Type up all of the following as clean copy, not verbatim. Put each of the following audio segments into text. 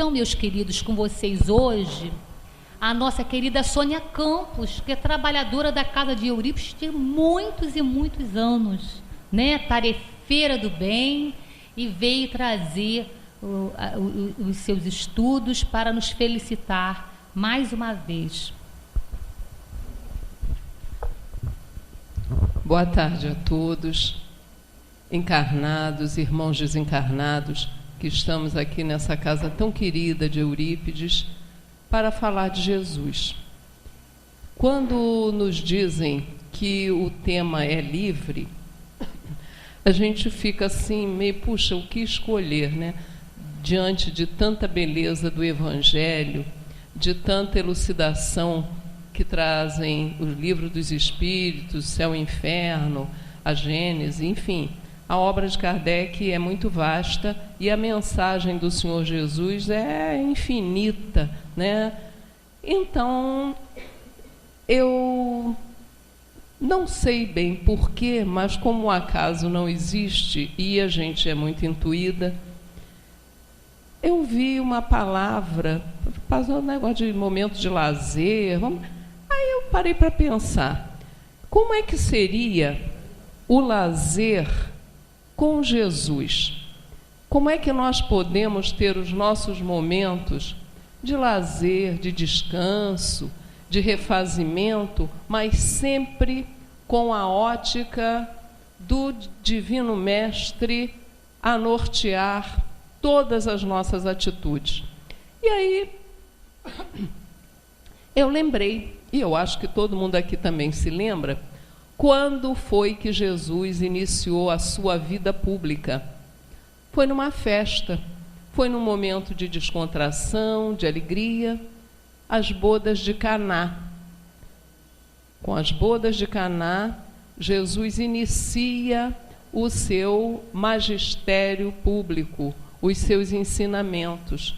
então, meus queridos, com vocês hoje, a nossa querida Sônia Campos, que é trabalhadora da Casa de Eurípides de muitos e muitos anos, né? Tarefeira do bem, e veio trazer os seus estudos para nos felicitar mais uma vez. Boa tarde a todos, encarnados, irmãos desencarnados, que estamos aqui nessa casa tão querida de Eurípides para falar de Jesus. Quando nos dizem que o tema é livre, a gente fica assim, meio, puxa, o que escolher, né? Diante de tanta beleza do Evangelho, de tanta elucidação que trazem o Livro dos Espíritos, Céu e Inferno, a Gênese, enfim, a obra de Kardec é muito vasta e a mensagem do Senhor Jesus é infinita, né? Então, eu não sei bem porquê, mas como o acaso não existe e a gente é muito intuída, eu vi uma palavra, passou um negócio de momento de lazer, aí eu parei para pensar, como é que seria o lazer com Jesus? Como é que nós podemos ter os nossos momentos de lazer, de descanso, de refazimento, mas sempre com a ótica do Divino Mestre a nortear todas as nossas atitudes? E aí, eu lembrei, e eu acho que todo mundo aqui também se lembra, quando foi que Jesus iniciou a sua vida pública? Foi numa festa, foi num momento de descontração, de alegria, as bodas de Caná. Com as bodas de Caná, Jesus inicia o seu magistério público, os seus ensinamentos.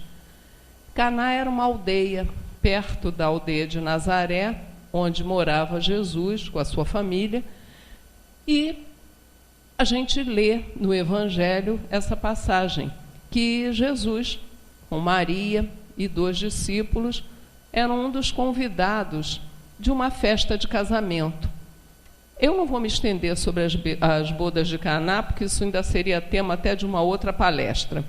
Caná era uma aldeia, perto da aldeia de Nazaré, onde morava Jesus com a sua família, e a gente lê no Evangelho essa passagem, que Jesus, com Maria e 2 discípulos, eram um dos convidados de uma festa de casamento. Eu não vou me estender sobre as bodas de Caná, porque isso ainda seria tema até de uma outra palestra.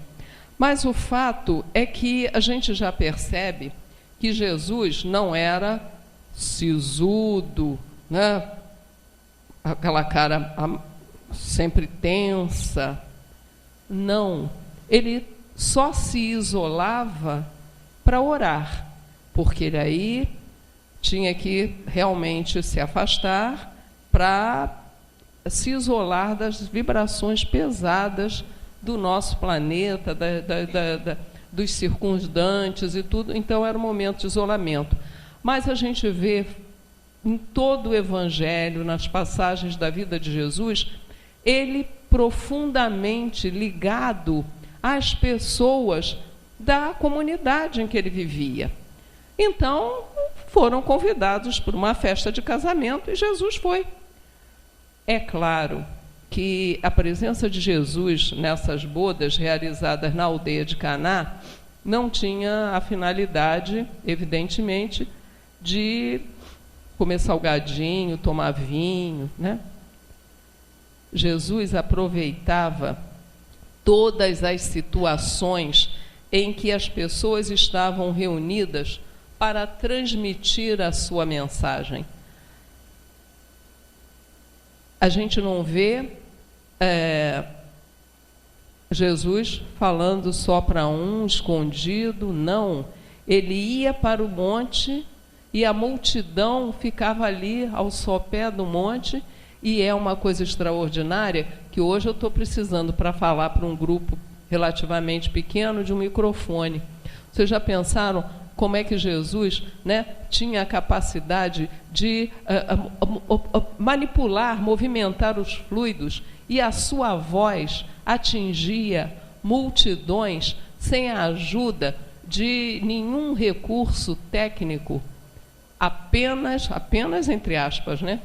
Mas o fato é que a gente já percebe que Jesus não era sisudo, né? Aquela cara sempre tensa. Não, ele só se isolava para orar, porque ele aí tinha que realmente se afastar para se isolar das vibrações pesadas do nosso planeta, dos circundantes e tudo. Então era um momento de isolamento. Mas a gente vê em todo o Evangelho, nas passagens da vida de Jesus, ele profundamente ligado às pessoas da comunidade em que ele vivia. Então, foram convidados para uma festa de casamento e Jesus foi. É claro que a presença de Jesus nessas bodas realizadas na aldeia de Caná não tinha a finalidade, evidentemente, de comer salgadinho, tomar vinho, né? Jesus aproveitava todas as situações em que as pessoas estavam reunidas para transmitir a sua mensagem. A gente não vê Jesus falando só para um, escondido, não. Ele ia para o monte e a multidão ficava ali ao sopé do monte, e é uma coisa extraordinária que hoje eu estou precisando para falar para um grupo relativamente pequeno de um microfone. Vocês já pensaram como é que Jesus, né, tinha a capacidade de manipular, movimentar os fluidos, e a sua voz atingia multidões sem a ajuda de nenhum recurso técnico, apenas entre aspas, né?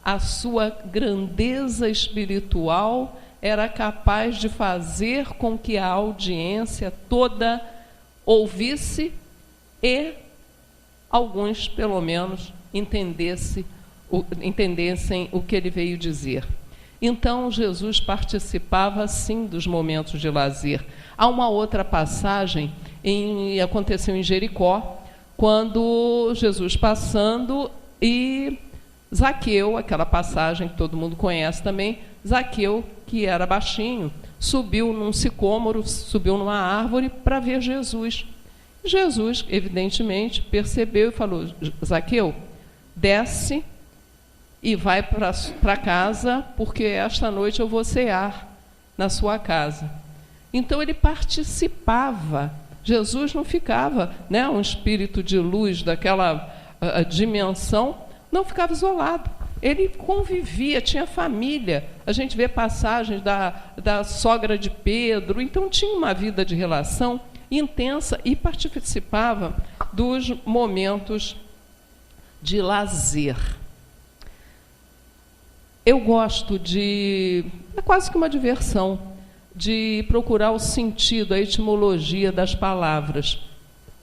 A sua grandeza espiritual era capaz de fazer com que a audiência toda ouvisse e alguns, pelo menos, entendessem o que ele veio dizer. Então, Jesus participava, sim, dos momentos de lazer. Há uma outra passagem, aconteceu em Jericó, quando Jesus passando e Zaqueu, aquela passagem que todo mundo conhece também, Zaqueu, que era baixinho, subiu num sicômoro, subiu numa árvore para ver Jesus. Jesus, evidentemente, percebeu e falou: Zaqueu, desce e vai para casa, porque esta noite eu vou cear na sua casa. Então ele participava. Jesus não ficava, né, um espírito de luz daquela dimensão, não ficava isolado. Ele convivia, tinha família. A gente vê passagens da sogra de Pedro. Então tinha uma vida de relação intensa e participava dos momentos de lazer. Eu gosto é quase que uma diversão, de procurar o sentido, a etimologia das palavras.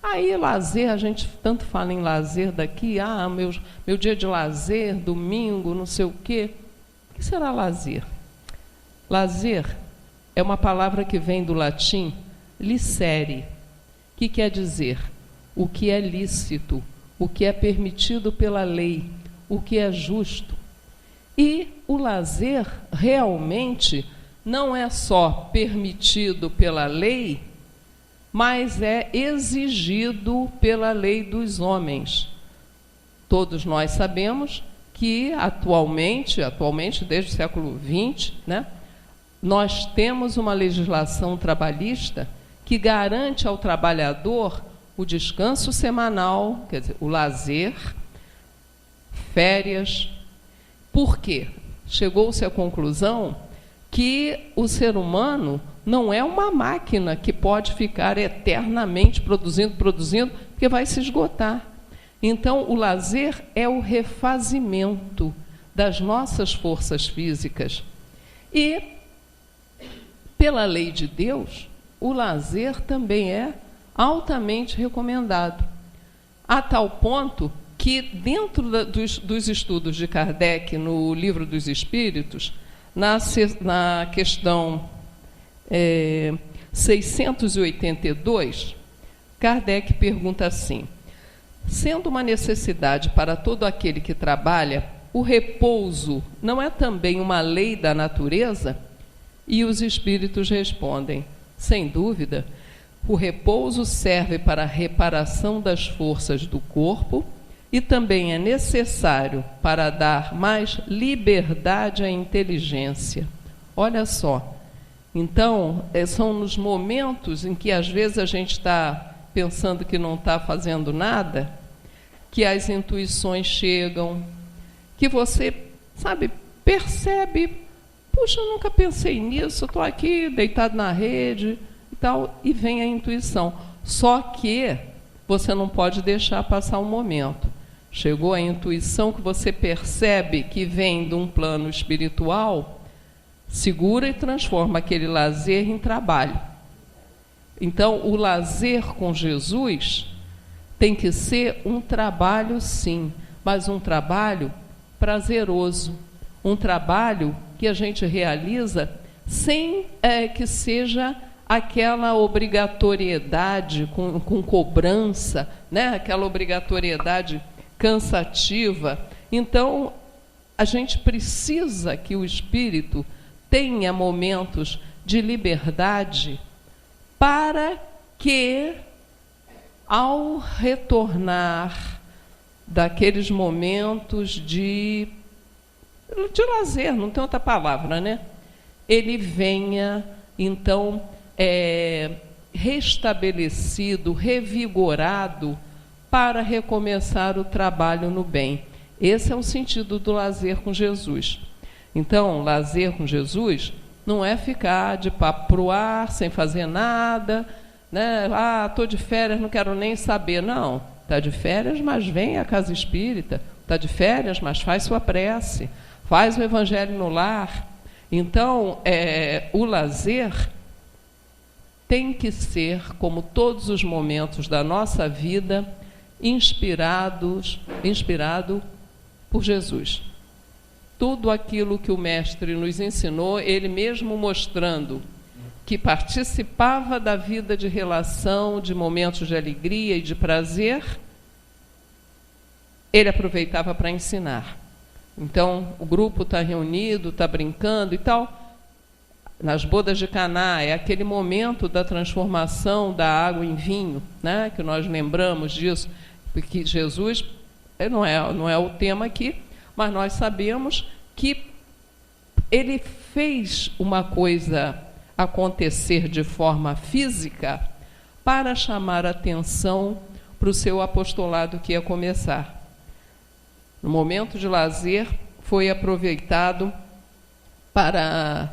Aí, lazer, a gente tanto fala em lazer daqui, meu dia de lazer, domingo, não sei o quê. O que será lazer? Lazer é uma palavra que vem do latim licere, que quer dizer o que é lícito, o que é permitido pela lei, o que é justo. E o lazer realmente não é só permitido pela lei, mas é exigido pela lei dos homens. Todos nós sabemos que atualmente desde o século XX, né, nós temos uma legislação trabalhista que garante ao trabalhador o descanso semanal, quer dizer, o lazer, férias. Por quê? Chegou-se à conclusão que o ser humano não é uma máquina que pode ficar eternamente produzindo, porque vai se esgotar. Então, o lazer é o refazimento das nossas forças físicas. E, pela lei de Deus, o lazer também é altamente recomendado, a tal ponto que, dentro dos estudos de Kardec, no Livro dos Espíritos, na questão 682, Kardec pergunta assim: sendo uma necessidade para todo aquele que trabalha, o repouso não é também uma lei da natureza? E os espíritos respondem: sem dúvida, o repouso serve para a reparação das forças do corpo e também é necessário para dar mais liberdade à inteligência. Olha só, então, são nos momentos em que às vezes a gente está pensando que não está fazendo nada, que as intuições chegam, que você, percebe: puxa, eu nunca pensei nisso, estou aqui deitado na rede e tal, e vem a intuição. Só que você não pode deixar passar um momento. Chegou a intuição que você percebe que vem de um plano espiritual, segura e transforma aquele lazer em trabalho. Então, o lazer com Jesus tem que ser um trabalho, sim, mas um trabalho prazeroso, um trabalho que a gente realiza sem que seja aquela obrigatoriedade com cobrança, né? Aquela obrigatoriedade cansativa. Então, a gente precisa que o espírito tenha momentos de liberdade para que, ao retornar daqueles momentos de lazer, não tem outra palavra, né? Ele venha, então, restabelecido, revigorado, para recomeçar o trabalho no bem. Esse é o sentido do lazer com Jesus. Então, lazer com Jesus não é ficar de papo pro ar, sem fazer nada, né? Estou de férias, não quero nem saber. Não, está de férias, mas vem à casa espírita. Está de férias, mas faz sua prece. Faz o evangelho no lar. Então, o lazer tem que ser, como todos os momentos da nossa vida, inspirado por Jesus. Tudo aquilo que o Mestre nos ensinou, ele mesmo mostrando que participava da vida de relação, de momentos de alegria e de prazer, ele aproveitava para ensinar. Então, o grupo está reunido, está brincando e tal. Nas bodas de Caná, é aquele momento da transformação da água em vinho, né? Que nós lembramos disso, porque Jesus, não é o tema aqui, mas nós sabemos que ele fez uma coisa acontecer de forma física para chamar a atenção para o seu apostolado que ia começar. No momento de lazer, foi aproveitado para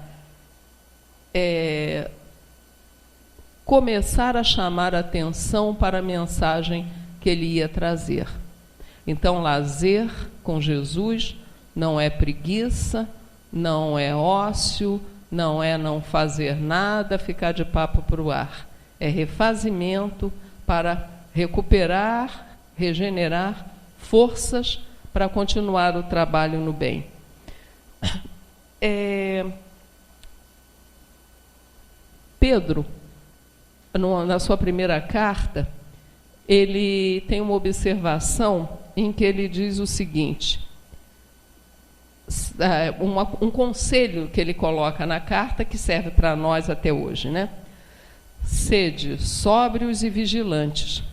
começar a chamar a atenção para a mensagem que ele ia trazer. Então, lazer com Jesus não é preguiça, não é ócio, não é não fazer nada, ficar de papo para o ar. É refazimento para recuperar, regenerar forças para continuar o trabalho no bem. Pedro, na sua primeira carta, ele tem uma observação em que ele diz o seguinte, um conselho que ele coloca na carta que serve para nós até hoje, né? Sede sóbrios e vigilantes.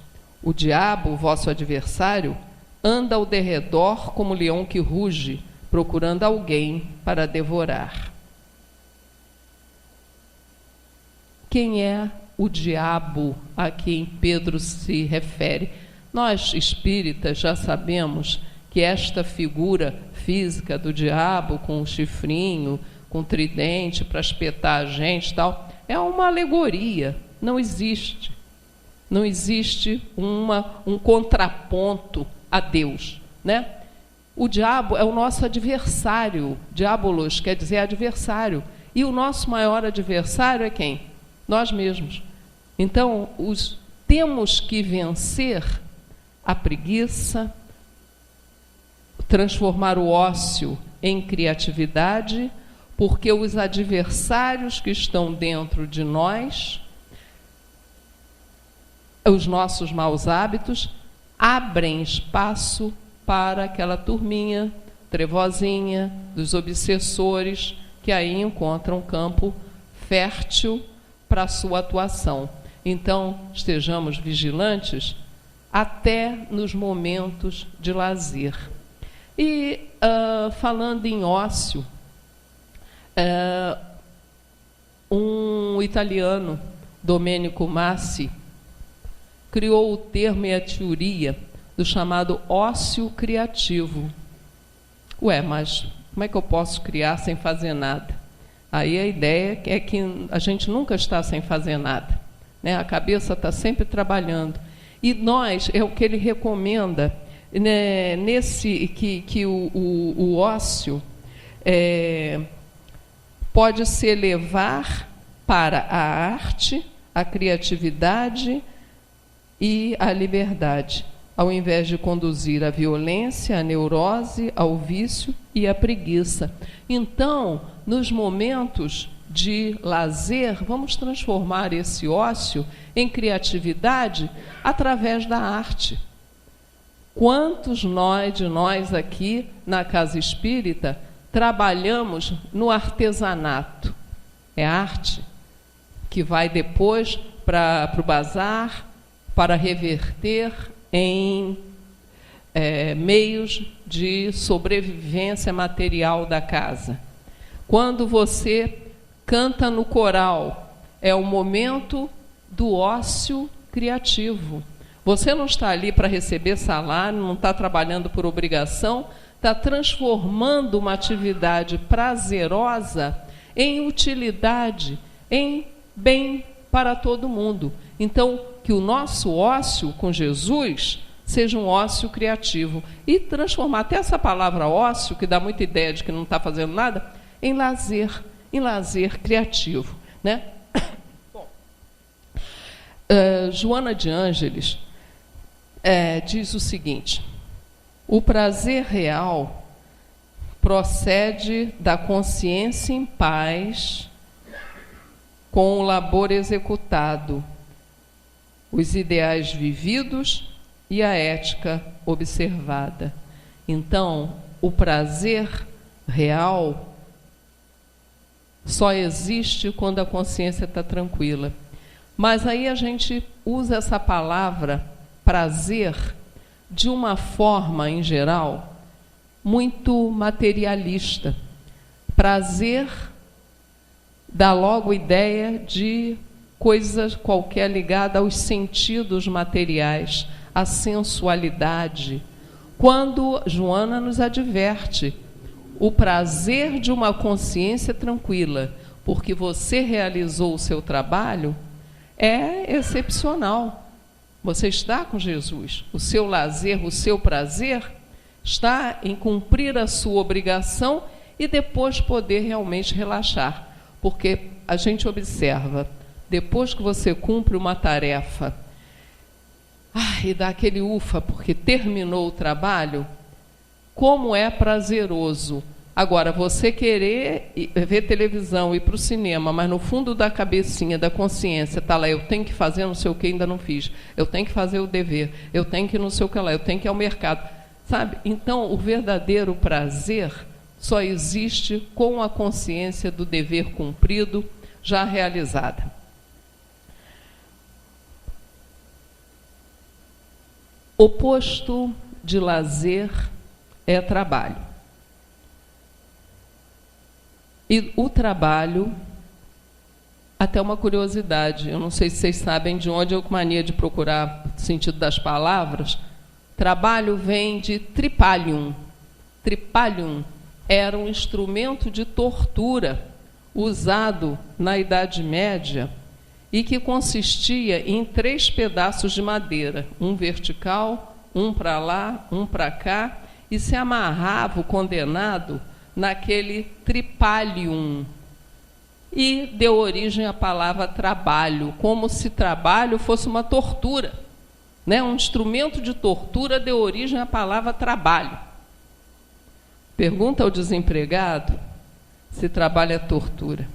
O diabo, vosso adversário, anda ao derredor como leão que ruge, procurando alguém para devorar. Quem é o diabo a quem Pedro se refere? Nós, espíritas, já sabemos que esta figura física do diabo, com o chifrinho, com o tridente para espetar a gente e tal, é uma alegoria, não existe. Não existe um contraponto a Deus, né? O diabo é o nosso adversário, diabolos quer dizer adversário, e o nosso maior adversário é quem? Nós mesmos. Então, temos que vencer a preguiça, transformar o ócio em criatividade, porque os adversários que estão dentro de nós, os nossos maus hábitos, abrem espaço para aquela turminha trevozinha dos obsessores que aí encontram campo fértil para a sua atuação. Então, estejamos vigilantes até nos momentos de lazer. E, falando em ócio, um italiano, Domenico Massi, criou o termo e a teoria do chamado ócio criativo. Mas como é que eu posso criar sem fazer nada? Aí a ideia é que a gente nunca está sem fazer nada, né? A cabeça está sempre trabalhando. E nós, é o que ele recomenda, né, que o ócio pode se elevar para a arte, a criatividade e a liberdade, ao invés de conduzir à violência, à neurose, ao vício e à preguiça. Então, nos momentos de lazer, vamos transformar esse ócio em criatividade através da arte. Quantos de nós aqui na Casa Espírita trabalhamos no artesanato? É arte que vai depois para o bazar, para reverter em meios de sobrevivência material da casa. Quando você canta no coral, é o momento do ócio criativo. Você não está ali para receber salário, não está trabalhando por obrigação, está transformando uma atividade prazerosa em utilidade, em bem para todo mundo. Então, que o nosso ócio com Jesus seja um ócio criativo. E transformar até essa palavra ócio, que dá muita ideia de que não está fazendo nada, em lazer criativo, né? Bom, Joana de Ângeles diz o seguinte: o prazer real procede da consciência em paz com o labor executado, os ideais vividos e a ética observada. Então, o prazer real só existe quando a consciência está tranquila. Mas aí a gente usa essa palavra prazer de uma forma, em geral, muito materialista. Prazer dá logo ideia de coisa qualquer ligada aos sentidos materiais, à sensualidade. Quando Joana nos adverte, o prazer de uma consciência tranquila, porque você realizou o seu trabalho, é excepcional. Você está com Jesus. O seu lazer, o seu prazer está em cumprir a sua obrigação e depois poder realmente relaxar. Porque a gente observa, depois que você cumpre uma tarefa, e dá aquele ufa, porque terminou o trabalho, como é prazeroso. Agora, você querer ver televisão, ir para o cinema, mas no fundo da cabecinha, da consciência, está lá, eu tenho que fazer não sei o que, ainda não fiz, eu tenho que fazer o dever, eu tenho que não sei o que lá, eu tenho que ir ao mercado. Sabe? Então, o verdadeiro prazer só existe com a consciência do dever cumprido, já realizada. Oposto de lazer é trabalho. E o trabalho, até uma curiosidade, eu não sei se vocês sabem de onde eu com mania de procurar o sentido das palavras. Trabalho vem de tripalium. Tripalium era um instrumento de tortura usado na Idade Média e que consistia em 3 pedaços de madeira, um vertical, um para lá, um para cá, e se amarrava o condenado naquele tripalium. E deu origem à palavra trabalho, como se trabalho fosse uma tortura. Um instrumento de tortura deu origem à palavra trabalho. Pergunta ao desempregado se trabalho é tortura.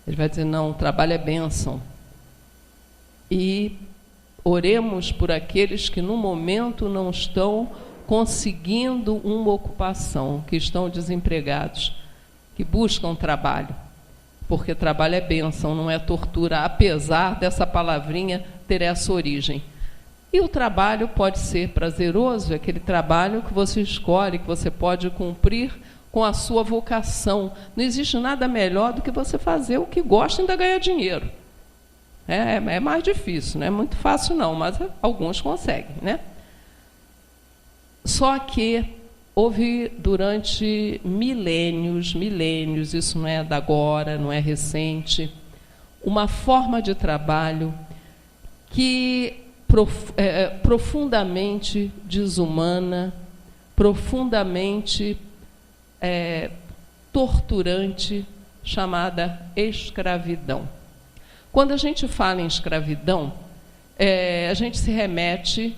Ele vai dizer, não, trabalho é bênção. E oremos por aqueles que no momento não estão conseguindo uma ocupação, que estão desempregados, que buscam trabalho. Porque trabalho é bênção, não é tortura, apesar dessa palavrinha ter essa origem. E o trabalho pode ser prazeroso, é aquele trabalho que você escolhe, que você pode cumprir com a sua vocação. Não existe nada melhor do que você fazer o que gosta e ainda ganhar dinheiro. É mais difícil, não é muito fácil não, mas alguns conseguem, né? Só que houve durante milênios, isso não é da agora, não é recente, uma forma de trabalho que profundamente desumana, profundamente torturante, chamada escravidão. Quando a gente fala em escravidão, a gente se remete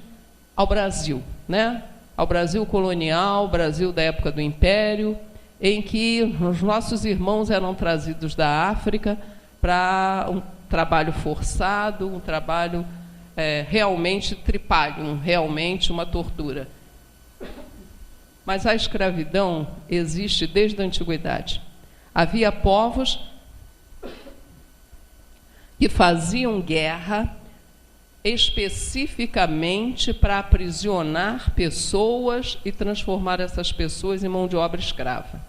ao Brasil, né? Ao Brasil colonial, Brasil da época do Império, em que os nossos irmãos eram trazidos da África para um trabalho forçado, um trabalho realmente tripalium, realmente uma tortura. Mas a escravidão existe desde a antiguidade. Havia povos que faziam guerra especificamente para aprisionar pessoas e transformar essas pessoas em mão de obra escrava.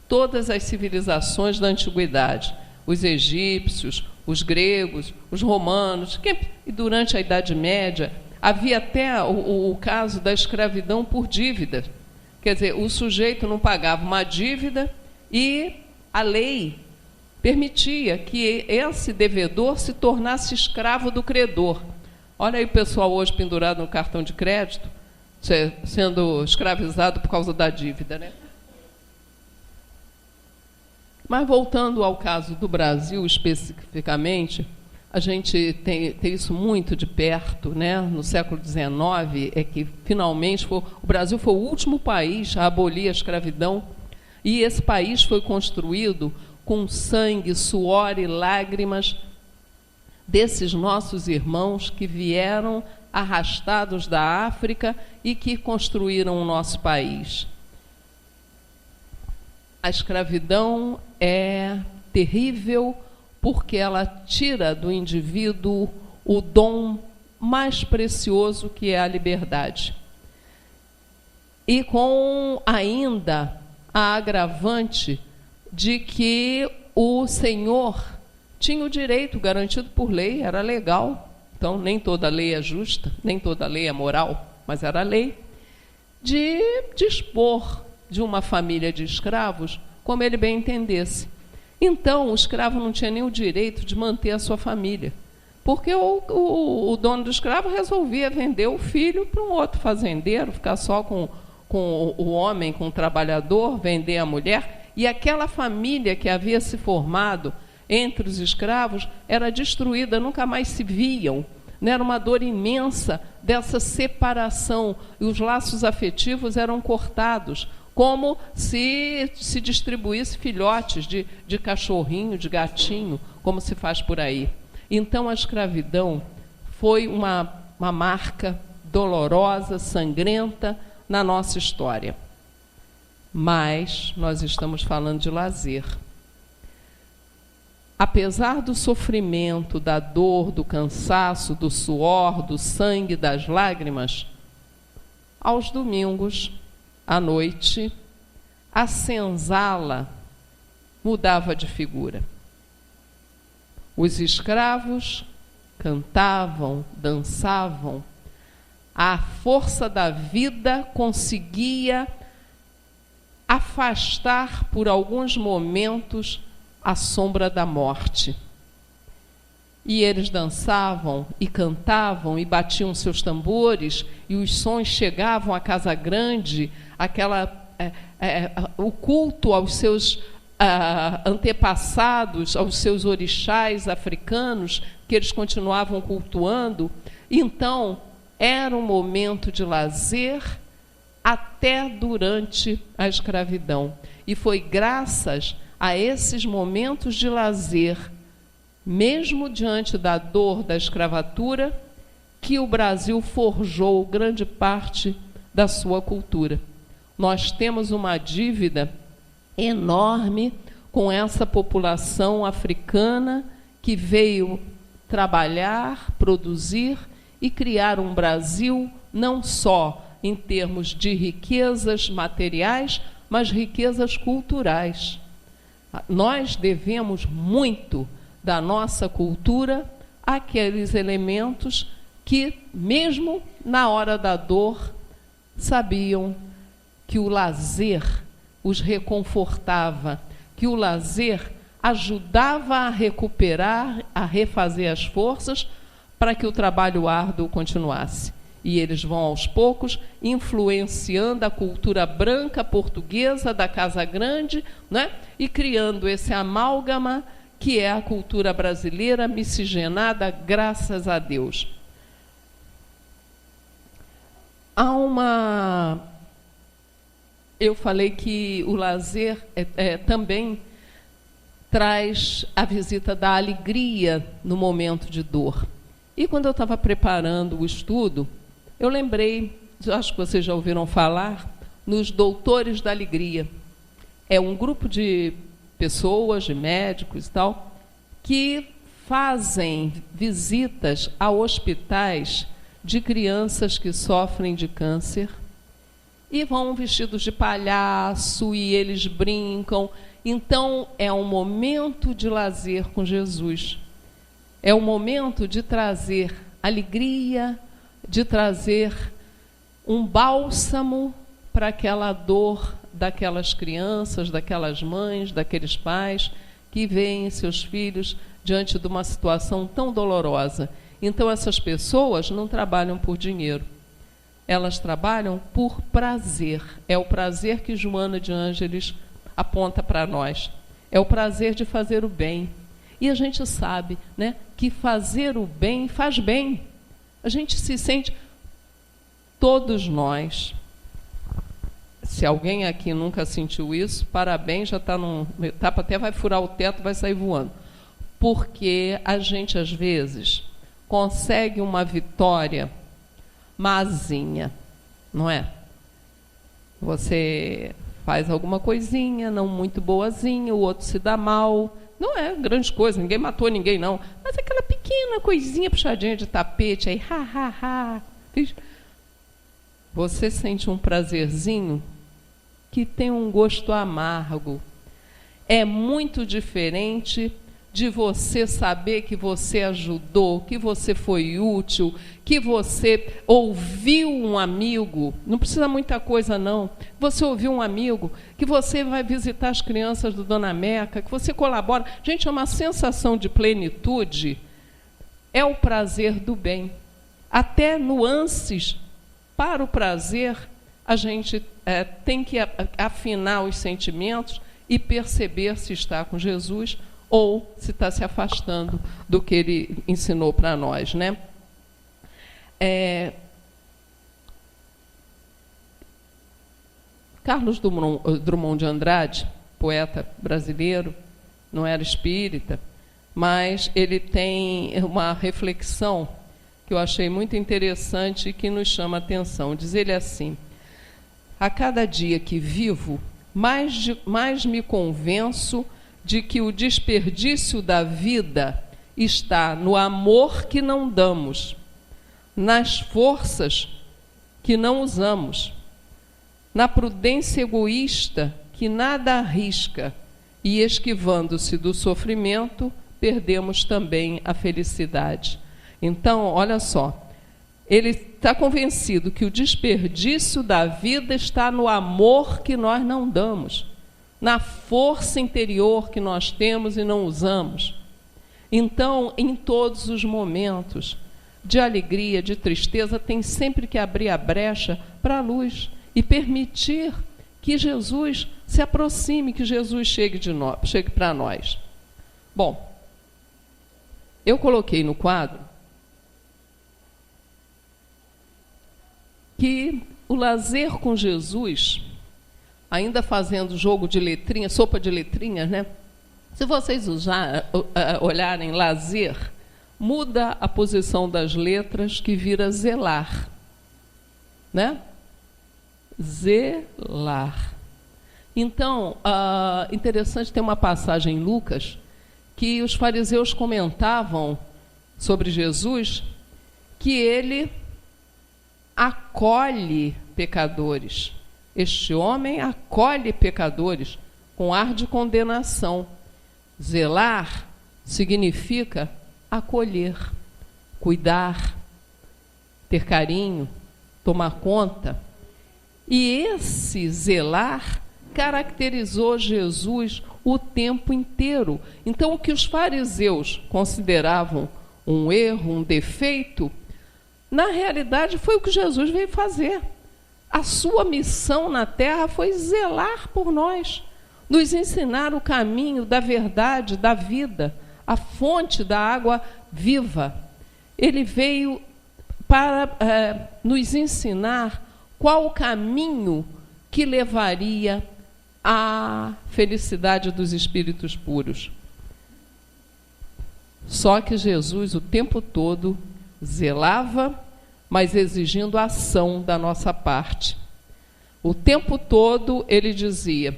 Todas as civilizações da antiguidade, os egípcios, os gregos, os romanos, e durante a Idade Média, havia até o caso da escravidão por dívida. Quer dizer, o sujeito não pagava uma dívida e a lei permitia que esse devedor se tornasse escravo do credor. Olha aí o pessoal hoje pendurado no cartão de crédito, sendo escravizado por causa da dívida, né? Mas voltando ao caso do Brasil especificamente, a gente tem isso muito de perto, né? No século XIX, é que finalmente o Brasil foi o último país a abolir a escravidão, e esse país foi construído com sangue, suor e lágrimas desses nossos irmãos que vieram arrastados da África e que construíram o nosso país. A escravidão é terrível porque ela tira do indivíduo o dom mais precioso que é a liberdade. E com ainda a agravante de que o senhor tinha o direito garantido por lei, era legal. Então, nem toda lei é justa, nem toda lei é moral, mas era lei, de dispor de uma família de escravos como ele bem entendesse. Então, o escravo não tinha nem o direito de manter a sua família, porque o dono do escravo resolvia vender o filho para um outro fazendeiro, ficar só com o homem, com o trabalhador, vender a mulher, e aquela família que havia se formado entre os escravos era destruída, nunca mais se viam. Era uma dor imensa dessa separação, e os laços afetivos eram cortados, como se distribuísse filhotes de cachorrinho, de gatinho, como se faz por aí. Então, a escravidão foi uma marca dolorosa, sangrenta na nossa história. Mas nós estamos falando de lazer. Apesar do sofrimento, da dor, do cansaço, do suor, do sangue, das lágrimas, aos domingos, à noite, a senzala mudava de figura. Os escravos cantavam, dançavam. A força da vida conseguia afastar por alguns momentos a sombra da morte. E eles dançavam e cantavam e batiam seus tambores, e os sons chegavam à casa grande, o culto aos seus antepassados, aos seus orixás africanos, que eles continuavam cultuando. Então, era um momento de lazer até durante a escravidão. E foi graças a esses momentos de lazer, mesmo diante da dor da escravatura, que o Brasil forjou grande parte da sua cultura. Nós temos uma dívida enorme com essa população africana que veio trabalhar, produzir e criar um Brasil não só em termos de riquezas materiais, mas riquezas culturais. Nós devemos muito da nossa cultura àqueles elementos que, mesmo na hora da dor, sabiam que o lazer os reconfortava, que o lazer ajudava a recuperar, a refazer as forças para que o trabalho árduo continuasse. E eles vão, aos poucos, influenciando a cultura branca portuguesa da Casa Grande, né? E criando esse amálgama que é a cultura brasileira miscigenada, graças a Deus. Eu falei que o lazer também traz a visita da alegria no momento de dor. E quando eu estava preparando o estudo, eu lembrei, acho que vocês já ouviram falar, nos Doutores da Alegria. É um grupo de pessoas, de médicos e tal, que fazem visitas a hospitais de crianças que sofrem de câncer e vão vestidos de palhaço e eles brincam. Então, é um momento de lazer com Jesus. É um momento de trazer alegria, de trazer um bálsamo para aquela dor daquelas crianças, daquelas mães, daqueles pais que veem seus filhos diante de uma situação tão dolorosa. Então, essas pessoas não trabalham por dinheiro. Elas trabalham por prazer. É o prazer que Joana de Ângeles aponta para nós. É o prazer de fazer o bem. E a gente sabe, né, que fazer o bem faz bem. A gente se sente, todos nós, se alguém aqui nunca sentiu isso, parabéns, já está numa etapa, até vai furar o teto, vai sair voando. Porque a gente, às vezes, consegue uma vitória mazinha, não é? Você faz alguma coisinha, não muito boazinha, o outro se dá mal. Não é grande coisa, ninguém matou ninguém, não. Mas aquela pequena coisinha puxadinha de tapete, aí, você sente um prazerzinho que tem um gosto amargo. É muito diferente de você saber que você ajudou, que você foi útil, que você ouviu um amigo, não precisa muita coisa não, você ouviu um amigo, que você vai visitar as crianças do Dona Meca, que você colabora. Gente, é uma sensação de plenitude, é o prazer do bem. Até nuances para o prazer, a gente tem que afinar os sentimentos e perceber se está com Jesus ou se está se afastando do que ele ensinou para nós, né? Carlos Drummond de Andrade, poeta brasileiro, não era espírita, mas ele tem uma reflexão que eu achei muito interessante e que nos chama a atenção. Diz ele assim: a cada dia que vivo, mais me convenço de que o desperdício da vida está no amor que não damos, nas forças que não usamos, na prudência egoísta que nada arrisca, e esquivando-se do sofrimento, perdemos também a felicidade. Então, olha só, ele está convencido que o desperdício da vida está no amor que nós não damos, na força interior que nós temos e não usamos. Então, em todos os momentos de alegria, de tristeza, tem sempre que abrir a brecha para a luz e permitir que Jesus se aproxime, que Jesus chegue para nós. Bom, eu coloquei no quadro que o lazer com Jesus, ainda fazendo jogo de letrinhas, sopa de letrinhas, né? Se vocês olharem lazer, muda a posição das letras, que vira zelar, né? Zelar. Então, interessante, tem uma passagem em Lucas que os fariseus comentavam sobre Jesus, que ele acolhe pecadores. Este homem acolhe pecadores com ar de condenação. Zelar significa acolher, cuidar, ter carinho, tomar conta. E esse zelar caracterizou Jesus o tempo inteiro. Então, o que os fariseus consideravam um erro, um defeito, na realidade foi o que Jesus veio fazer. A sua missão na terra foi zelar por nós, nos ensinar o caminho da verdade, da vida, a fonte da água viva. Ele veio para nos ensinar qual o caminho que levaria à felicidade dos espíritos puros. Só que Jesus, o tempo todo, zelava, mas exigindo ação da nossa parte. O tempo todo ele dizia: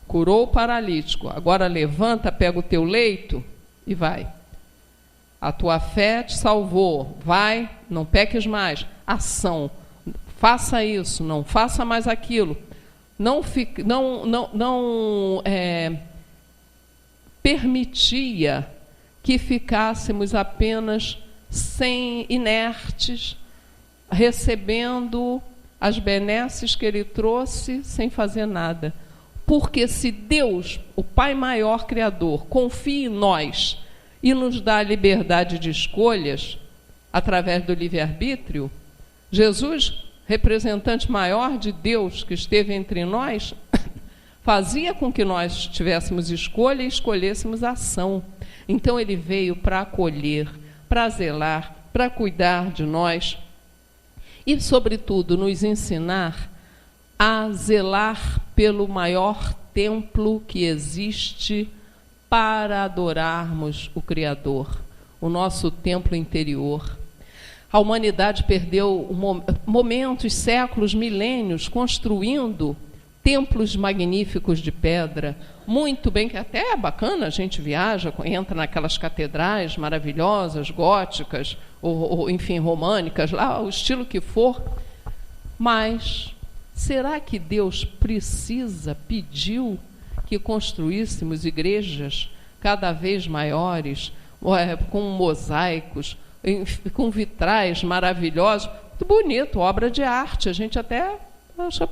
curou o paralítico, agora levanta, pega o teu leito e vai. A tua fé te salvou, vai, não peques mais. Ação, faça isso, não faça mais aquilo. Não permitia que ficássemos apenas inertes, recebendo as benesses que ele trouxe sem fazer nada. Porque se Deus, o Pai maior Criador, confia em nós e nos dá a liberdade de escolhas através do livre-arbítrio, Jesus, representante maior de Deus que esteve entre nós, fazia com que nós tivéssemos escolha e escolhêssemos ação. Então ele veio para acolher, para zelar, para cuidar de nós e, sobretudo, nos ensinar a zelar pelo maior templo que existe para adorarmos o Criador, o nosso templo interior. A humanidade perdeu momentos, séculos, milênios construindo templos magníficos de pedra, muito bem, que até é bacana, a gente viaja, entra naquelas catedrais maravilhosas, góticas, ou enfim, românicas, lá, o estilo que for. Mas será que Deus pediu que construíssemos igrejas cada vez maiores, com mosaicos, com vitrais maravilhosos? Muito bonito, obra de arte, a gente até acha,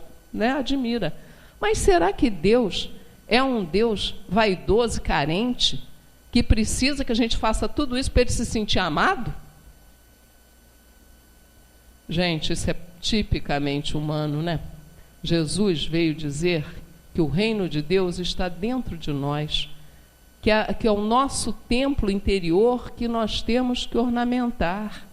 admira. Mas será que Deus é um Deus vaidoso e carente, que precisa que a gente faça tudo isso para ele se sentir amado? Gente, isso é tipicamente humano, né? Jesus veio dizer que o reino de Deus está dentro de nós, que é o nosso templo interior que nós temos que ornamentar.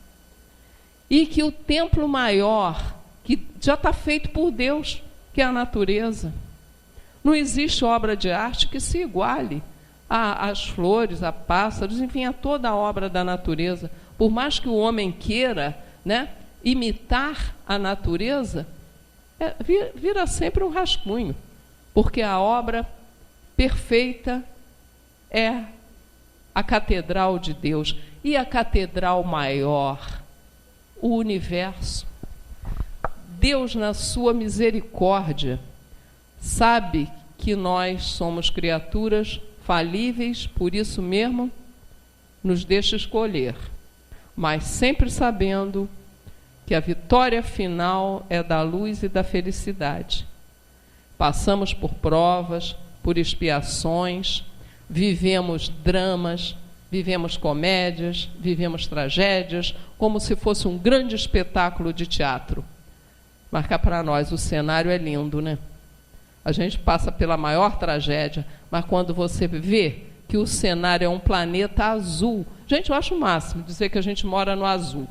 E que o templo maior, que já está feito por Deus, que é a natureza. Não existe obra de arte que se iguale às flores, a pássaros, enfim, a toda a obra da natureza. Por mais que o homem queira, imitar a natureza, vira sempre um rascunho, porque a obra perfeita é a catedral de Deus. E a catedral maior, o universo. Deus, na sua misericórdia, sabe que nós somos criaturas falíveis, por isso mesmo nos deixa escolher, mas sempre sabendo que a vitória final é da luz e da felicidade. Passamos por provas, por expiações, vivemos dramas, vivemos comédias, vivemos tragédias, como se fosse um grande espetáculo de teatro. Mas cá para nós o cenário é lindo, né? A gente passa pela maior tragédia, mas quando você vê que o cenário é um planeta azul, gente, eu acho o máximo dizer que a gente mora no azul.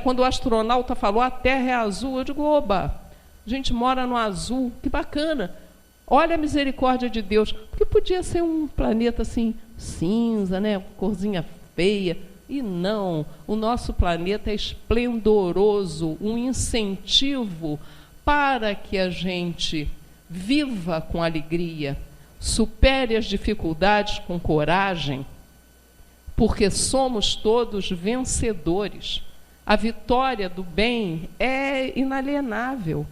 Quando o astronauta falou a Terra é azul, eu digo, oba, a gente mora no azul, que bacana. Olha a misericórdia de Deus, porque podia ser um planeta assim, cinza, corzinha feia. E não, o nosso planeta é esplendoroso, um incentivo para que a gente viva com alegria, supere as dificuldades com coragem, porque somos todos vencedores. A vitória do bem é inalienável.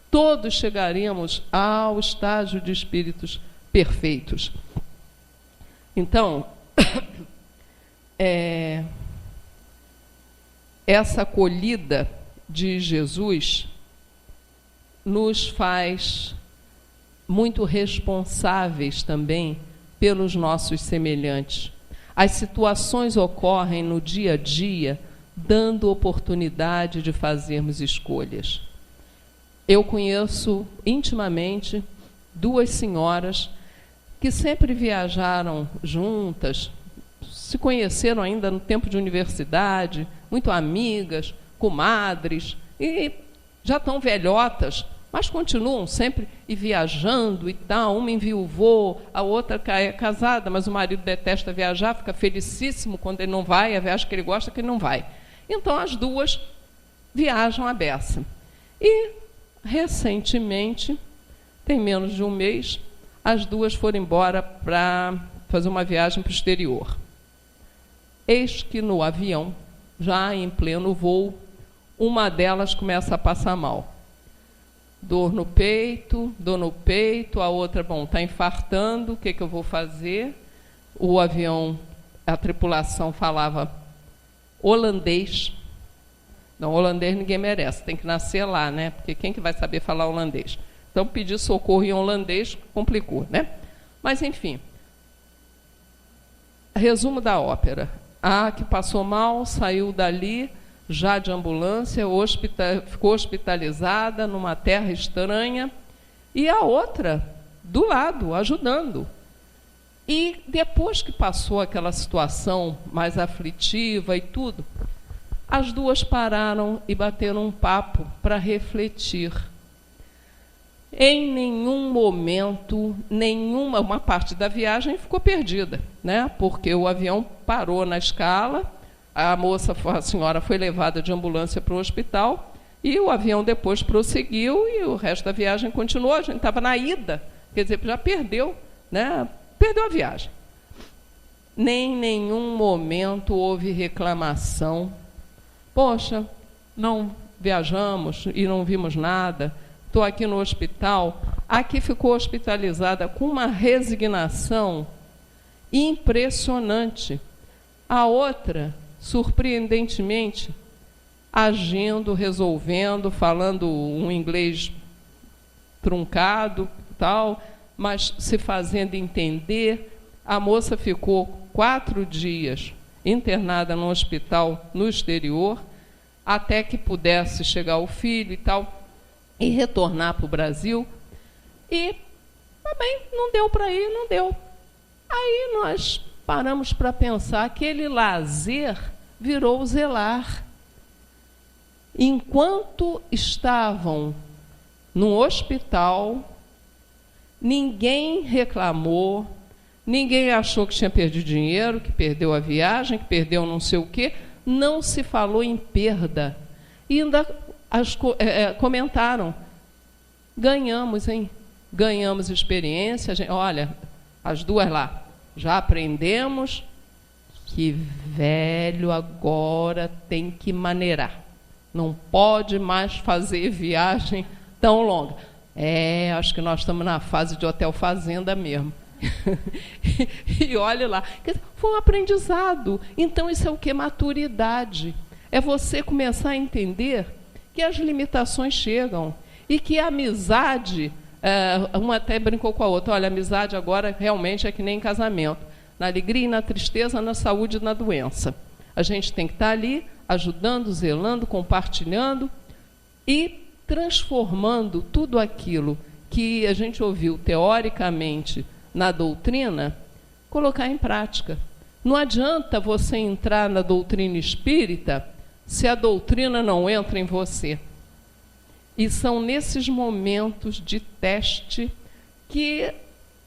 Todos chegaremos ao estágio de espíritos perfeitos. Então, essa acolhida de Jesus nos faz muito responsáveis também pelos nossos semelhantes. As situações ocorrem no dia a dia, dando oportunidade de fazermos escolhas. Eu conheço intimamente 2 senhoras que sempre viajaram juntas, se conheceram ainda no tempo de universidade, muito amigas, comadres, e já estão velhotas, mas continuam sempre viajando e tal. Uma enviuvou, a outra é casada, mas o marido detesta viajar, fica felicíssimo quando ele não vai, a viagem que ele gosta que ele não vai. Então as 2 viajam à beça. E, recentemente, tem menos de um mês, as 2 foram embora para fazer uma viagem para o exterior. Eis que no avião, já em pleno voo, uma delas começa a passar mal. Dor no peito, a outra, está infartando, o que eu vou fazer? O avião, a tripulação falava holandês. Não, holandês ninguém merece, tem que nascer lá, porque quem que vai saber falar holandês? Então, pedir socorro em holandês complicou, Mas, enfim, resumo da ópera. A que passou mal, saiu dali, já de ambulância, ficou hospitalizada numa terra estranha, e a outra do lado, ajudando. E depois que passou aquela situação mais aflitiva e tudo, as duas pararam e bateram um papo para refletir. Em nenhum momento, uma parte da viagem ficou perdida, né? Porque o avião parou na escala, a senhora foi levada de ambulância para o hospital e o avião depois prosseguiu e o resto da viagem continuou. A gente estava na ida, quer dizer, já perdeu, né? Perdeu a viagem. Nem em nenhum momento houve reclamação. Poxa, não viajamos e não vimos nada. Estou aqui no hospital. Aqui ficou hospitalizada com uma resignação impressionante. A outra, surpreendentemente, agindo, resolvendo, falando um inglês truncado, tal, mas se fazendo entender. A moça ficou 4 dias internada no hospital no exterior, até que pudesse chegar o filho e tal, e retornar para o Brasil. E também não deu para ir, não deu. Aí nós paramos para pensar que aquele lazer virou zelar. Enquanto estavam no hospital, ninguém reclamou, ninguém achou que tinha perdido dinheiro, que perdeu a viagem, que perdeu não sei o quê. Não se falou em perda. E ainda comentaram, ganhamos, hein? Ganhamos experiência. Olha, as duas lá, já aprendemos que velho agora tem que maneirar. Não pode mais fazer viagem tão longa. Acho que nós estamos na fase de hotel fazenda mesmo. E olha lá, foi um aprendizado. Então isso é o que? Maturidade. É você começar a entender que as limitações chegam e que a amizade, uma até brincou com a outra, olha, a amizade agora realmente é que nem casamento, na alegria e na tristeza, na saúde e na doença. A gente tem que estar ali ajudando, zelando, compartilhando e transformando tudo aquilo que a gente ouviu teoricamente na doutrina, colocar em prática. Não adianta você entrar na doutrina espírita se a doutrina não entra em você. E são nesses momentos de teste que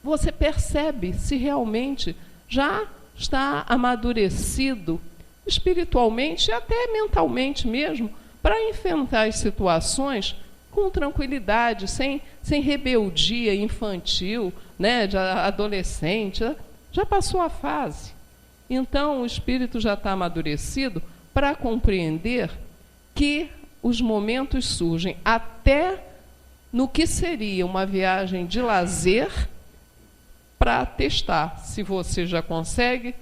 você percebe se realmente já está amadurecido espiritualmente e até mentalmente mesmo, para enfrentar as situações com tranquilidade, sem rebeldia infantil, né, de adolescente. Já passou a fase. Então, o espírito já está amadurecido para compreender que os momentos surgem até no que seria uma viagem de lazer, para testar se você já consegue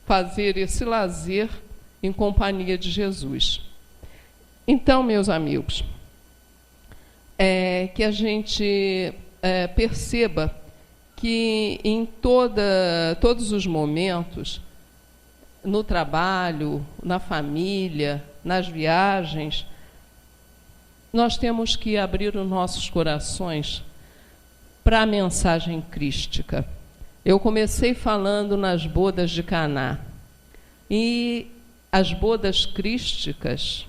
fazer esse lazer em companhia de Jesus. Então, meus amigos, que a gente perceba que em todos os momentos, no trabalho, na família, nas viagens, nós temos que abrir os nossos corações para a mensagem crística. Eu comecei falando nas bodas de Caná. E as bodas crísticas,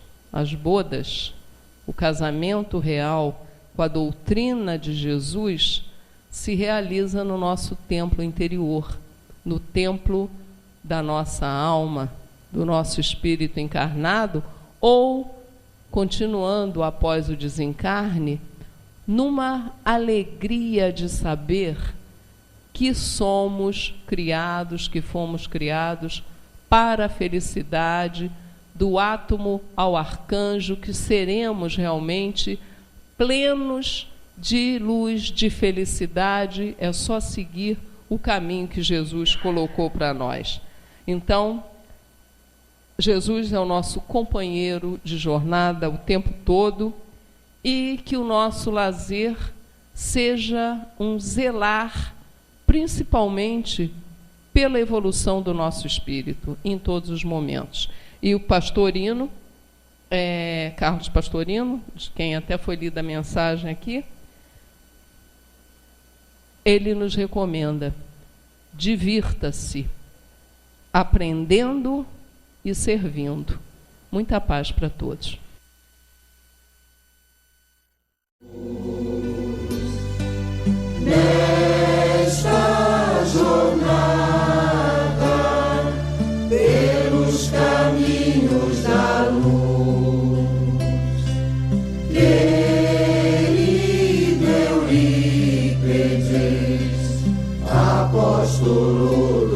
o casamento real com a doutrina de Jesus, se realiza no nosso templo interior, no templo da nossa alma, do nosso espírito encarnado, ou, continuando após o desencarne, numa alegria de saber que somos criados, que fomos criados para a felicidade, do átomo ao arcanjo, que seremos realmente plenos de luz, de felicidade. É só seguir o caminho que Jesus colocou para nós. Então, Jesus é o nosso companheiro de jornada o tempo todo, e que o nosso lazer seja um zelar, principalmente pela evolução do nosso espírito, em todos os momentos. E o Pastorino, Carlos Pastorino, de quem até foi lida a mensagem aqui, ele nos recomenda: divirta-se, aprendendo e servindo. Muita paz para todos. Nesta jornada, pelos caminhos da luz, querido Eurípedes, apóstolo